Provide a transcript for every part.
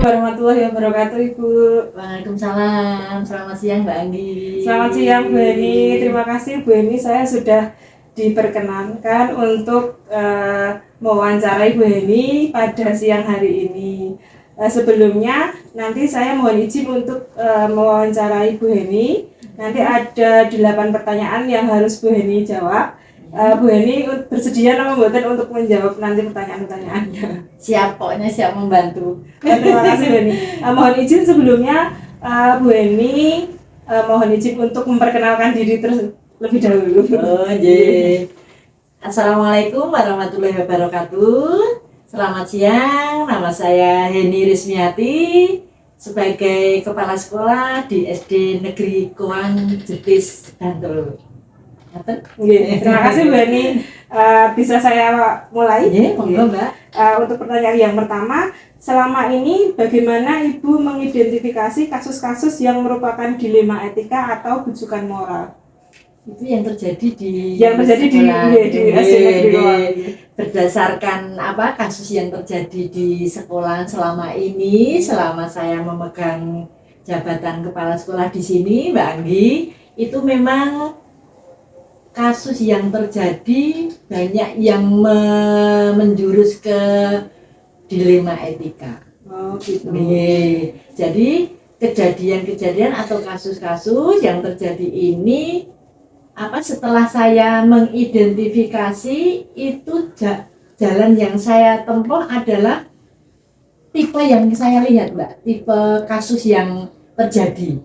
warahmatullahi wabarakatuh, Ibu. Waalaikumsalam. Selamat siang, Mbak Anggi. Selamat siang, Bu Eni. Terima kasih, Bu Eni. Saya sudah diperkenankan untuk mewawancarai Bu Eni pada siang hari ini. Sebelumnya, nanti saya mohon izin untuk mewawancarai Bu Eni. Nanti ada 8 pertanyaan yang harus Bu Eni jawab. Bu Eni bersedia untuk menjawab nanti pertanyaan-pertanyaannya. Siap, pokoknya siap membantu. Terima kasih Bu Eni. Mohon izin sebelumnya Bu Eni mohon izin untuk memperkenalkan diri terlebih dahulu. Oh, yeah. Assalamualaikum warahmatullahi wabarakatuh. Selamat siang, nama saya Heni Rismiati sebagai Kepala Sekolah di SD Negeri Koang Jetis, Bantul. Terima kasih Bu Eni. Bisa saya mulai? Monggo Mbak. Untuk pertanyaan yang pertama, selama ini bagaimana Ibu mengidentifikasi kasus-kasus yang merupakan dilema etika atau bujukan moral? Itu yang terjadi di SD Negeri. Berdasarkan kasus yang terjadi di sekolah selama ini, selama saya memegang jabatan kepala sekolah di sini, Mbak Anggi, itu memang kasus yang terjadi banyak yang menjurus ke dilema etika. Oh, gitu. Jadi kejadian-kejadian atau kasus-kasus yang terjadi ini setelah saya mengidentifikasi itu jalan yang saya tempuh adalah tipe yang saya lihat, Mbak, tipe kasus yang terjadi.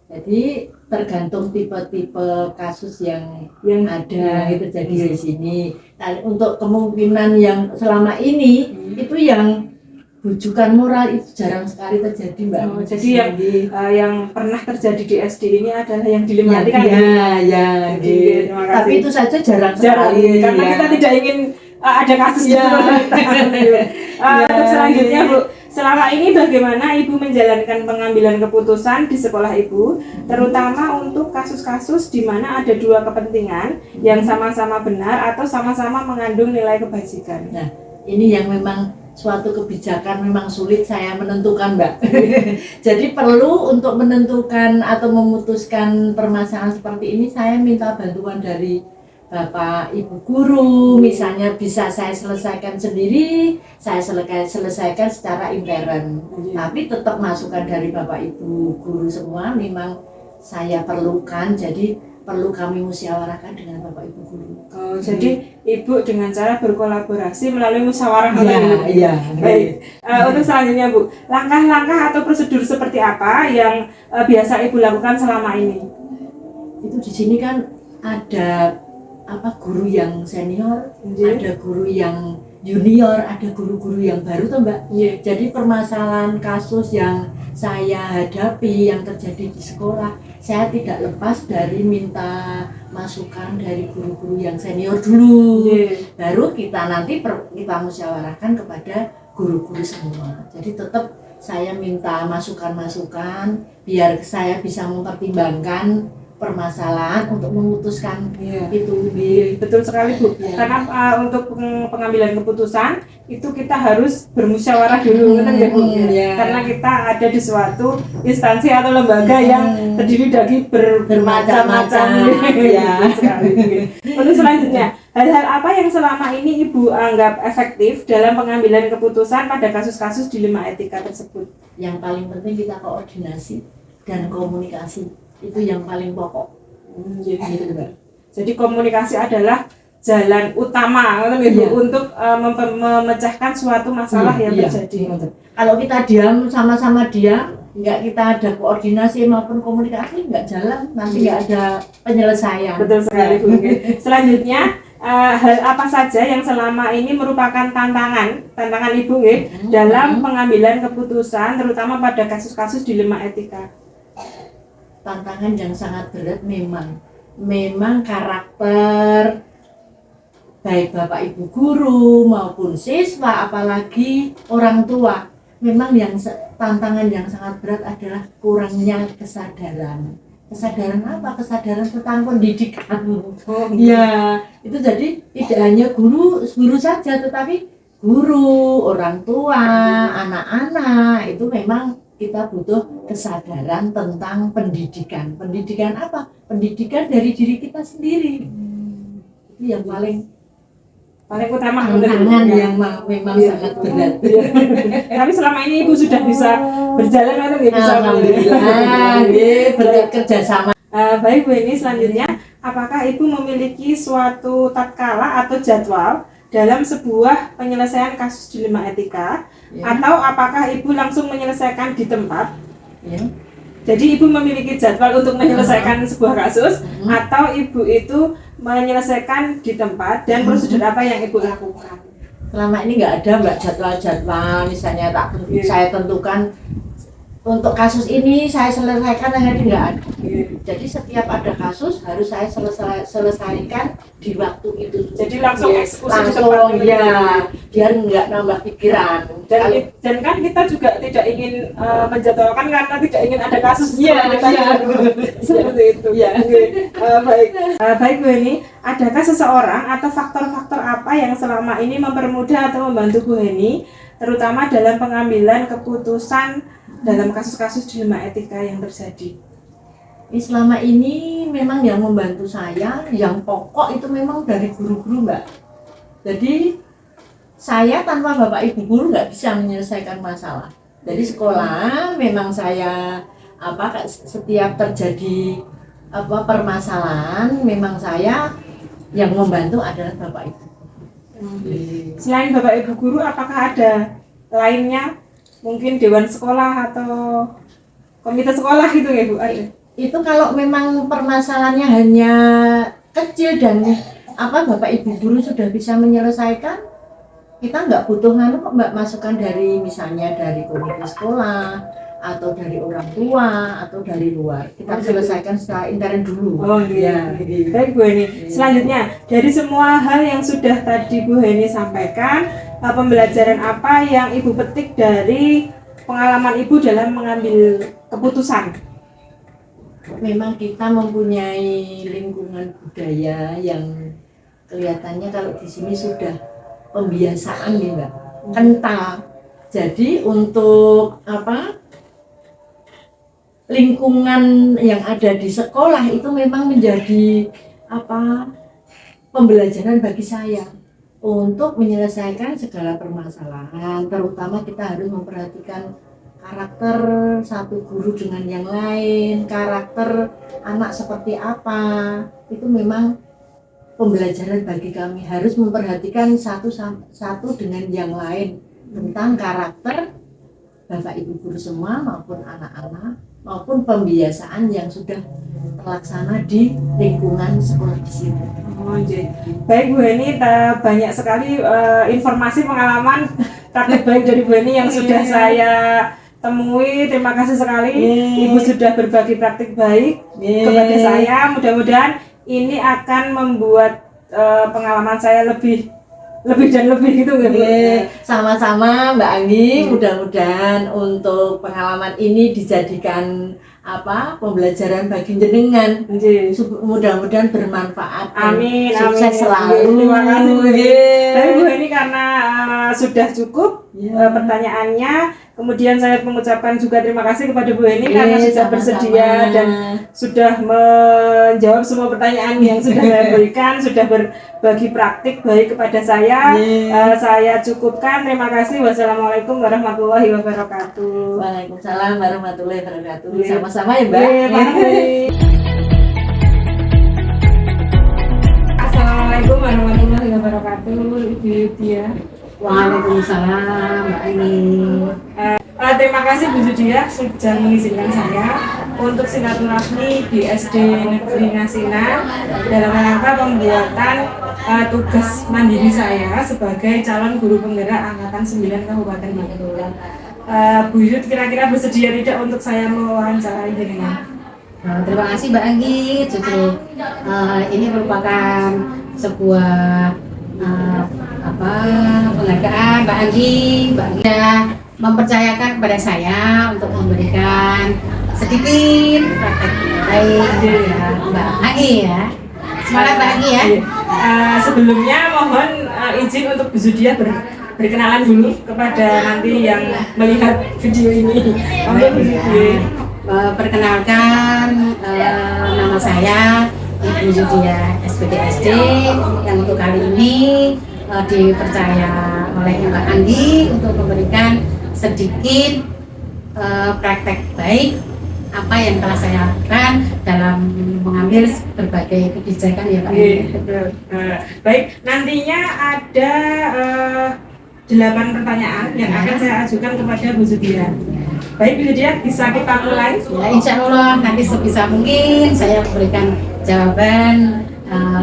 Jadi tergantung tipe-tipe kasus yang ada itu terjadi di sini. Nah, untuk kemungkinan yang selama ini itu yang bujukan moral itu jarang sekali terjadi, Mbak. Jadi yang pernah terjadi di SD ini adalah yang dilema etika. Tapi itu saja jarang sekali. Karena kita tidak ingin ada kasus Untuk selanjutnya, Bu, selama ini bagaimana Ibu menjalankan pengambilan keputusan di sekolah Ibu, terutama untuk kasus-kasus di mana ada dua kepentingan yang sama-sama benar atau sama-sama mengandung nilai kebajikan? Nah, ini yang memang suatu kebijakan memang sulit saya menentukan, Mbak. Jadi perlu untuk menentukan atau memutuskan permasalahan seperti ini saya minta bantuan dari Bapak Ibu guru, misalnya bisa saya selesaikan sendiri, saya selesaikan secara intern. Tapi tetap masukan dari Bapak Ibu guru semua memang saya perlukan, jadi perlu kami musyawarahkan dengan Bapak Ibu guru. Jadi Ibu dengan cara berkolaborasi melalui musyawarah. Iya. Baik. Untuk selanjutnya, Bu, langkah-langkah atau prosedur seperti apa yang biasa Ibu lakukan selama ini? Itu di sini kan ada guru yang senior, ada guru yang junior, ada guru-guru yang baru toh, Mbak. Jadi permasalahan kasus yang saya hadapi yang terjadi di sekolah, saya tidak lepas dari minta masukan dari guru-guru yang senior dulu. Baru kita nanti kita musyawarahkan kepada guru-guru semua. Jadi tetap saya minta masukan-masukan biar saya bisa mempertimbangkan permasalahan untuk memutuskan itu. Betul sekali, Bu. Karena untuk pengambilan keputusan itu kita harus bermusyawarah dulu, Bu. Karena kita ada di suatu instansi atau lembaga yang terdiri dari bermacam-macam. Untuk selanjutnya, hal-hal apa yang selama ini Ibu anggap efektif dalam pengambilan keputusan pada kasus-kasus dilema etika tersebut? Yang paling penting kita koordinasi dan komunikasi. Itu yang paling pokok. Jadi komunikasi adalah jalan utama untuk memecahkan suatu masalah yang terjadi. Kalau kita diam, sama-sama diam, nggak kita ada koordinasi maupun komunikasi, nggak jalan, nanti nggak ada penyelesaian. Betul sekali, Bu. Selanjutnya, hal apa saja yang selama ini merupakan tantangan Ibu dalam pengambilan keputusan, terutama pada kasus-kasus dilema etika? Tantangan yang sangat berat memang karakter baik Bapak Ibu guru maupun siswa, apalagi orang tua. Memang tantangan yang sangat berat adalah kurangnya kesadaran. Kesadaran apa? Kesadaran tentang pendidikan. Ya, itu jadi tidak hanya guru saja, tetapi guru, orang tua, anak-anak itu memang kita butuh kesadaran tentang pendidikan. Pendidikan apa? Pendidikan dari diri kita sendiri. Itu yang paling utama tantangan yang memang sangat berat. Tapi selama ini Ibu sudah bisa berjalan atau nggak bisa? Alhamdulillah, bekerja sama. Baik Bu Eni, selanjutnya apakah Ibu memiliki suatu tatkala atau jadwal dalam sebuah penyelesaian kasus dilema etika, atau apakah Ibu langsung menyelesaikan di tempat? Jadi Ibu memiliki jadwal untuk menyelesaikan sebuah kasus, atau Ibu itu menyelesaikan di tempat, dan prosedur apa yang Ibu lakukan? Selama ini nggak ada Mbak jadwal-jadwal, misalnya saya tentukan untuk kasus ini saya selesaikan hari nggak ada. Jadi setiap ada kasus harus saya selesaikan di waktu itu. Jadi langsung eksekusi langsung ya, biar nggak nambah pikiran. Dan kan kita juga tidak ingin menjadwalkan karena tidak ingin ada kasus. Seperti itu. Baik Bu Heni, adakah seseorang atau faktor-faktor apa yang selama ini mempermudah atau membantu Bu Heni, terutama dalam pengambilan keputusan dalam kasus-kasus dilema etika yang terjadi? Selama ini memang yang membantu saya, yang pokok itu memang dari guru-guru Mbak. Jadi saya tanpa Bapak Ibu guru nggak bisa menyelesaikan masalah. Dari sekolah memang saya setiap terjadi permasalahan memang saya yang membantu adalah Bapak Ibu. Selain Bapak Ibu guru, apakah ada lainnya? Mungkin dewan sekolah atau komite sekolah gitu ya Bu? Itu kalau memang permasalahannya hanya kecil dan Bapak Ibu guru sudah bisa menyelesaikan, kita nggak butuh Mbak masukan dari misalnya dari komite sekolah atau dari orang tua atau dari luar. Kita selesaikan secara intern dulu. Baik Bu Heni. Selanjutnya, dari semua hal yang sudah tadi Bu Heni sampaikan, pembelajaran apa yang Ibu petik dari pengalaman Ibu dalam mengambil keputusan? Memang kita mempunyai lingkungan budaya yang kelihatannya kalau di sini sudah pembiasaan ya Mbak, kental. Jadi untuk lingkungan yang ada di sekolah itu memang menjadi pembelajaran bagi saya untuk menyelesaikan segala permasalahan. Terutama kita harus memperhatikan karakter satu guru dengan yang lain, karakter anak seperti apa. Itu memang pembelajaran bagi kami, harus memperhatikan satu dengan yang lain tentang karakter Bapak Ibu guru semua maupun anak-anak maupun pembiasaan yang sudah terlaksana di lingkungan sekolah di sini. Baik Bu Heni, banyak sekali informasi pengalaman praktek baik dari Bu Heni yang sudah saya temui. Terima kasih sekali Ibu sudah berbagi praktik baik kepada saya. Mudah-mudahan ini akan membuat pengalaman saya lebih dan lebih gitu kan. Sama-sama Mbak Anggi, mudah-mudahan untuk pengalaman ini dijadikan pembelajaran bagi jenengan. Mudah-mudahan bermanfaat. Amin. Sukses selalu. Terima kasih Bu Heni. Baik Bu Heni, karena sudah cukup pertanyaannya. Kemudian saya mengucapkan juga terima kasih kepada Bu Heni karena sudah bersedia dan sudah menjawab semua pertanyaan yang sudah saya berikan, sudah berbagi praktik baik kepada saya. Saya cukupkan. Terima kasih. Wassalamualaikum warahmatullahi wabarakatuh. Waalaikumsalam warahmatullahi wabarakatuh. Sama-sama ya Mbak. Assalamualaikum warahmatullahi wabarakatuh, Ibu Yudia. Waalaikumsalam Mbak Ani. Terima kasih Bu Judia sudah mengizinkan saya untuk silaturahmi di SD Negeri Ngasina dalam rangka pembuatan tugas mandiri saya sebagai calon guru penggerak angkatan 9 Kabupaten Bantul. Bu Yud kira-kira bersedia tidak untuk saya mewawancarai jenengan? Terima kasih Mbak Anggi. Justru ini merupakan sebuah penghargaan Mbak Anggi. Mbak Anggi sudah mempercayakan kepada saya untuk memberikan sedikit praktek baik ya Mbak Anggi ya. Semangat Mbak Anggi ya. Sebelumnya mohon izin untuk Bu Zudia berkenalan dulu kepada nanti yang melihat video ini. Perkenalkan, nama saya Ibu Zudia SPDSD yang untuk kali ini dipercaya oleh Mbak Anggi untuk memberikan sedikit praktek baik apa yang telah saya lakukan dalam mengambil berbagai kebijakan ya Pak. Baik, nantinya ada 8 pertanyaan yang akan saya ajukan kepada Bu Zudia. Baik Bu Zudia, bisa kita mulai? Ya, insya Allah nanti sebisa mungkin saya memberikan jawaban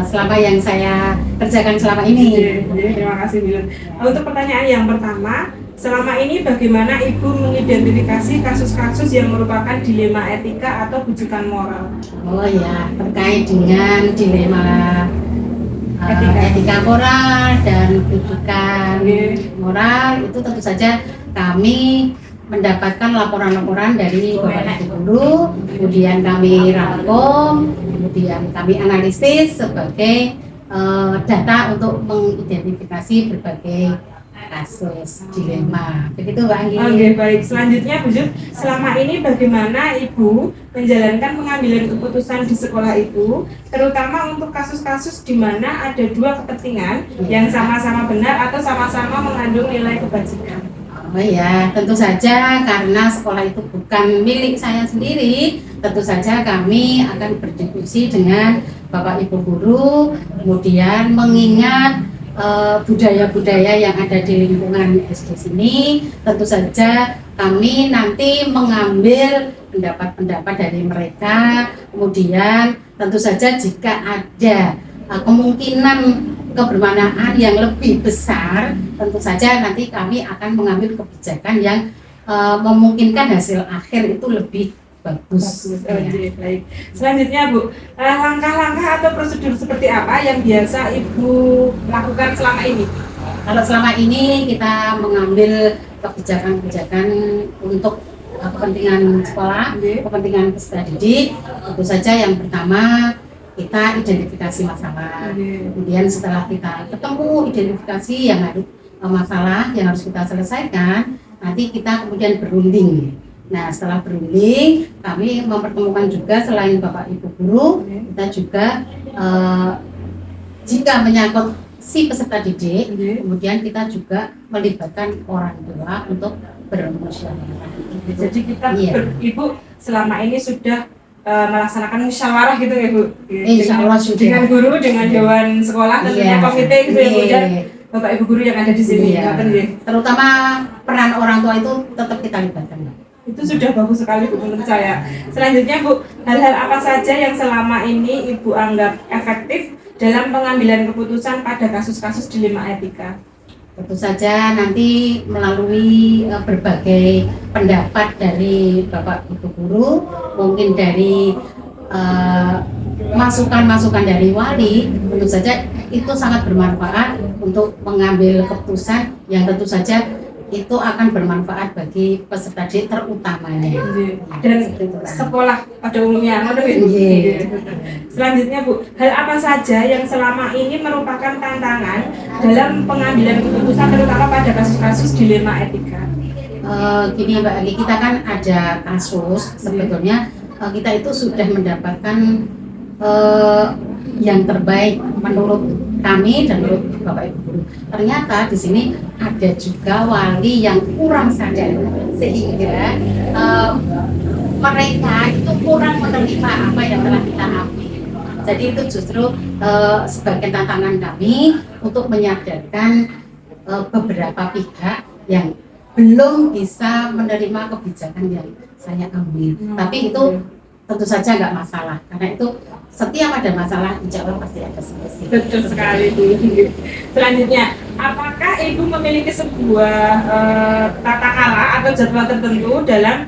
selama yang saya kerjakan selama ini. Terima kasih Bu. Untuk pertanyaan yang pertama, selama ini bagaimana Ibu mengidentifikasi kasus-kasus yang merupakan dilema etika atau bujukan moral? Oh ya, terkait dengan dilema etika moral dan bujukan moral itu tentu saja kami mendapatkan laporan-laporan dari Bapak Ibu Guru, kemudian kami rangkum, kemudian kami analisis sebagai data untuk mengidentifikasi berbagai kasus dilema. Begitu Mbak Anggi. Oke, baik. Selanjutnya Bu Zud, selama ini bagaimana Ibu menjalankan pengambilan keputusan di sekolah itu, terutama untuk kasus-kasus di mana ada dua kepentingan yang sama-sama benar atau sama-sama mengandung nilai kebajikan? Oh ya, tentu saja karena sekolah itu bukan milik saya sendiri, tentu saja kami akan berdiskusi dengan Bapak Ibu Guru, kemudian mengingat budaya-budaya yang ada di lingkungan SD sini. Tentu saja kami nanti mengambil pendapat-pendapat dari mereka, kemudian tentu saja jika ada kemungkinan kebermanfaatan yang lebih besar, tentu saja nanti kami akan mengambil kebijakan yang memungkinkan hasil akhir itu lebih bagus. Baik. Selanjutnya Bu, langkah-langkah atau prosedur seperti apa yang biasa Ibu lakukan selama ini? Kalau selama ini kita mengambil kebijakan-kebijakan untuk kepentingan sekolah, kepentingan peserta didik, tentu saja yang pertama kita identifikasi masalah. Kemudian setelah kita ketemu identifikasi yang ada masalah yang harus kita selesaikan, nanti kita kemudian berunding. Nah, setelah berunding, kami mempertemukan juga selain Bapak Ibu Guru, kita juga jika menyangkut si peserta didik, kemudian kita juga melibatkan orang tua untuk bermusyawarah. Jadi kita Ibu selama ini sudah melaksanakan musyawarah gitu ya Bu? Insya Allah sudah. Dengan guru, dengan dewan sekolah, tentunya komite gitu ya Bu, dan Bapak Ibu Guru yang ada di sini. Terutama peran orang tua itu tetap kita libatkan. Itu sudah bagus sekali Bu menurut saya. Selanjutnya Bu, hal-hal apa saja yang selama ini Ibu anggap efektif dalam pengambilan keputusan pada kasus-kasus dilema etika? Tentu saja nanti melalui berbagai pendapat dari Bapak Ibu Guru, mungkin dari masukan-masukan dari wali, tentu saja itu sangat bermanfaat untuk mengambil keputusan yang tentu saja itu akan bermanfaat bagi peserta didik terutamanya dan sekolah pada umumnya. Selanjutnya Bu, hal apa saja yang selama ini merupakan tantangan dalam pengambilan keputusan terutama pada kasus-kasus dilema etika? Gini Mbak Ali, kita kan ada kasus sebetulnya kita itu sudah mendapatkan yang terbaik menurut kami dan menurut Bapak Ibu Guru. Ternyata di sini ada juga wali yang kurang sadar sehingga mereka itu kurang menerima apa yang telah kita ambil. Jadi itu justru sebagai tantangan kami untuk menyadarkan beberapa pihak yang belum bisa menerima kebijakan yang saya ambil. Tapi itu tentu saja nggak masalah, karena itu setiap ada masalah, insya Allah pasti ada solusi. Betul sekali Bu. Selanjutnya, apakah Ibu memiliki sebuah tata cara atau jadwal tertentu dalam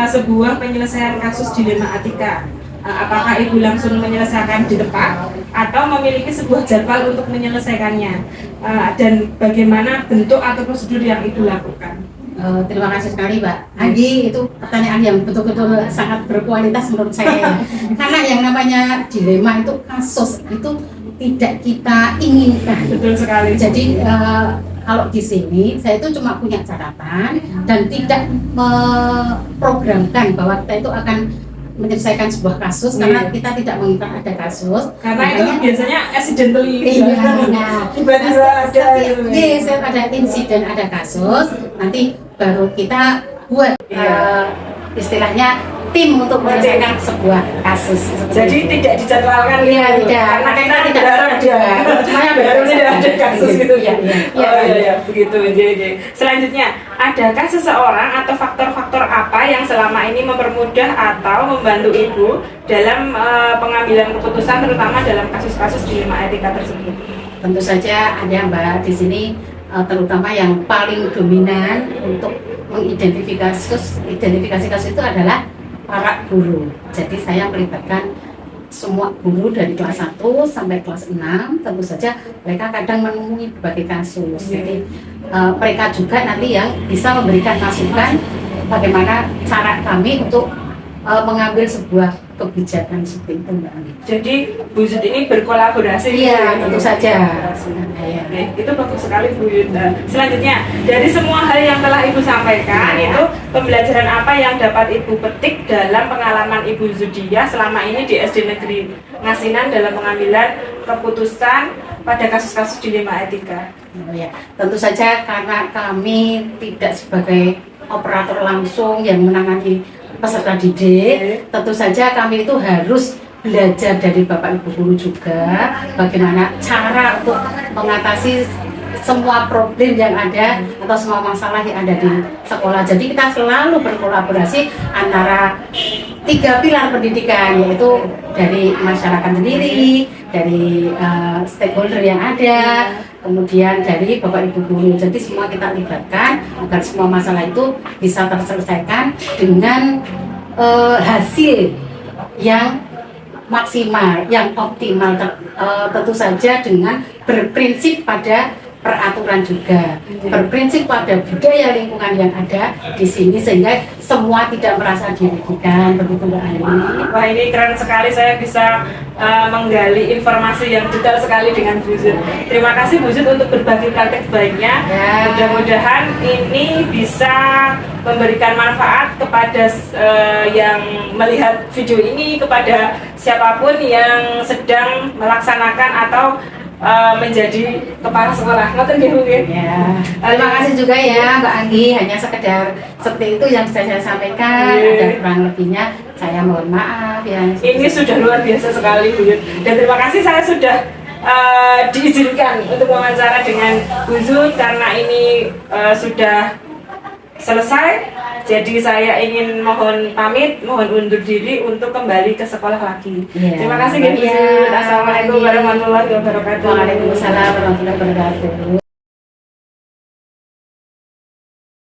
sebuah penyelesaian kasus dilema etika? Apakah Ibu langsung menyelesaikan di tempat atau memiliki sebuah jadwal untuk menyelesaikannya? Dan bagaimana bentuk atau prosedur yang Ibu lakukan? Terima kasih sekali Mbak Anggi, itu pertanyaan yang betul-betul sangat berkualitas menurut saya. Karena yang namanya dilema itu kasus itu tidak kita inginkan. Betul sekali. Jadi kalau di sini saya itu cuma punya catatan dan tidak memprogramkan bahwa kita itu akan menyelesaikan sebuah kasus karena kita tidak menginginkan ada kasus. Karena itu biasanya accidentally. Iya, nah, tiba-tiba ada. Yes, ada insiden, ada kasus, nanti baru kita buat istilahnya tim untuk menyelesaikan sebuah kasus. Jadi tidak dijadwalkan. Iya, tidak. Karena kita tidak ada. Cuma yang baru tidak ada kasus gitu. Iya, iya, begitu. Jadi selanjutnya, adakah seseorang atau faktor-faktor apa yang selama ini mempermudah atau membantu Ibu dalam pengambilan keputusan, terutama dalam kasus-kasus dilema etika tersebut? Tentu saja ada Mbak di sini, terutama yang paling dominan untuk mengidentifikasi kasus itu adalah para guru. Jadi saya melibatkan semua guru dari kelas 1 sampai kelas 6. Tentu saja mereka kadang menemui berbagai kasus. Jadi mereka juga nanti yang bisa memberikan masukan bagaimana cara kami untuk mengambil sebuah kebijakan seperti itu, Mbak Ani. Jadi Bu Yud ini berkolaborasi. Iya, tentu saja. Oke, itu bagus sekali Bu Yud. Selanjutnya, dari semua hal yang telah Ibu sampaikan, itu pembelajaran apa yang dapat Ibu petik dalam pengalaman Ibu Zudiah selama ini di SD Negeri Ngasinan dalam pengambilan keputusan pada kasus-kasus dilema etika? Ya, tentu saja karena kami tidak sebagai operator langsung yang menangani peserta didik, tentu saja kami itu harus belajar dari Bapak Ibu guru juga bagaimana cara untuk mengatasi semua problem yang ada atau semua masalah yang ada di sekolah. Jadi kita selalu berkolaborasi antara 3 pilar pendidikan, yaitu dari masyarakat sendiri, dari stakeholder yang ada, kemudian dari Bapak Ibu guru. Jadi semua kita libatkan agar semua masalah itu bisa terselesaikan dengan hasil yang maksimal, yang optimal, tentu saja dengan berprinsip pada peraturan juga, berprinsip pada budaya lingkungan yang ada di sini sehingga semua tidak merasa dirugikan. Begitu Mbak Ani. Wah, ini keren sekali, saya bisa menggali informasi yang detail sekali dengan Bu Yud. Terima kasih Bu Yud untuk berbagi praktek baiknya. Mudah-mudahan ini bisa memberikan manfaat kepada yang melihat video ini, kepada siapapun yang sedang melaksanakan atau menjadi kepala sekolah. Ngoten nggih Bu. Ya. Terima kasih juga ya Mbak Anggi, hanya sekedar seperti itu yang bisa saya sampaikan. Ada kurang lebihnya saya mohon maaf ya. Ini sudah luar biasa sekali Bu Yud. Dan terima kasih saya sudah diizinkan untuk wawancara dengan Bu Yud karena ini sudah selesai. Jadi saya ingin mohon pamit, mohon undur diri untuk kembali ke sekolah lagi. Terima kasih Bu Yud. Assalamualaikum warahmatullahi wabarakatuh. Waalaikumsalam warahmatullahi wabarakatuh.